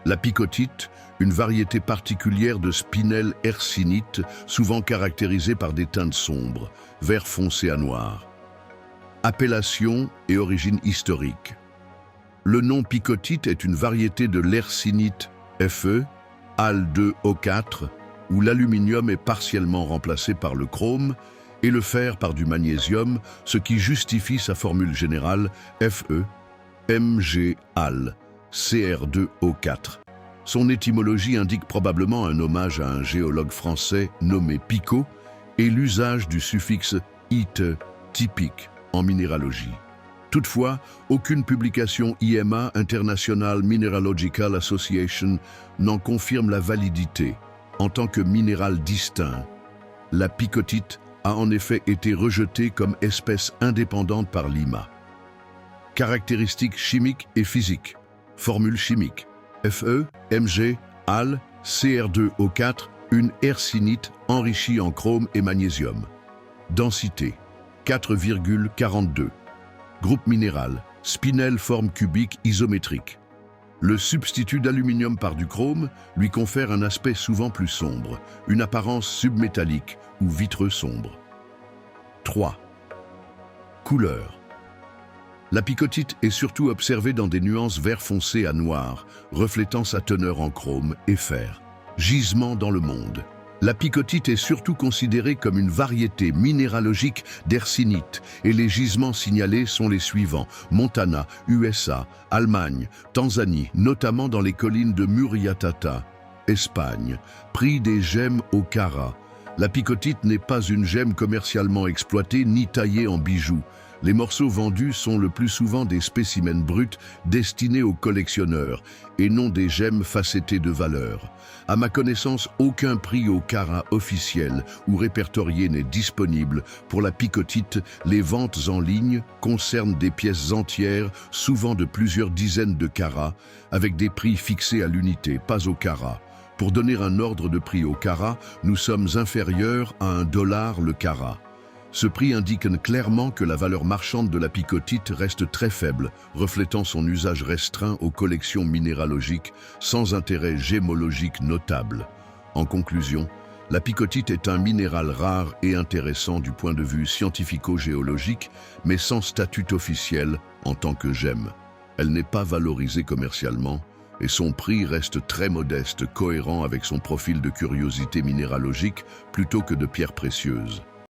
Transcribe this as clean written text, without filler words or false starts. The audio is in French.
La picotite, une variété particulière de spinel hercynite, souvent caractérisée par des teintes sombres, vert foncé à noir. Appellation et origine historique. Le nom picotite est une variété de l'hercynite Fe, Al2O4, où l'aluminium est partiellement remplacé par le chrome et le fer par du magnésium, ce qui justifie sa formule générale Fe, Mg-Al, Cr2O4. Son étymologie indique probablement un hommage à un géologue français nommé Picot et l'usage du suffixe ite, typique, en minéralogie. Toutefois, aucune publication IMA, International Mineralogical Association, n'en confirme la validité. En tant que minéral distinct, la picotite a en effet été rejetée comme espèce indépendante par l'IMA. Caractéristiques chimiques et physiques. Formule chimique. Fe, Mg, Al, Cr2O4, une hercynite enrichie en chrome et magnésium. Densité, 4,42. Groupe minéral, spinel forme cubique isométrique. Le substitut d'aluminium par du chrome lui confère un aspect souvent plus sombre, une apparence submétallique ou vitreux sombre. 3. Couleur. La picotite est surtout observée dans des nuances vert foncé à noir, reflétant sa teneur en chrome et fer. Gisement dans le monde. La picotite est surtout considérée comme une variété minéralogique d'hercynite et les gisements signalés sont les suivants: Montana, USA, Allemagne, Tanzanie, notamment dans les collines de Muriatata, Espagne. Prix des gemmes au carat. La picotite n'est pas une gemme commercialement exploitée ni taillée en bijoux. Les morceaux vendus sont le plus souvent des spécimens bruts destinés aux collectionneurs et non des gemmes facettées de valeur. À ma connaissance, aucun prix au carat officiel ou répertorié n'est disponible. Pour la picotite, les ventes en ligne concernent des pièces entières, souvent de plusieurs dizaines de carats, avec des prix fixés à l'unité, pas au carat. Pour donner un ordre de prix au carat, nous sommes inférieurs à $1 le carat. Ce prix indique clairement que la valeur marchande de la picotite reste très faible, reflétant son usage restreint aux collections minéralogiques sans intérêt gémologique notable. En conclusion, la picotite est un minéral rare et intéressant du point de vue scientifico-géologique, mais sans statut officiel en tant que gemme. Elle n'est pas valorisée commercialement et son prix reste très modeste, cohérent avec son profil de curiosité minéralogique plutôt que de pierre précieuse.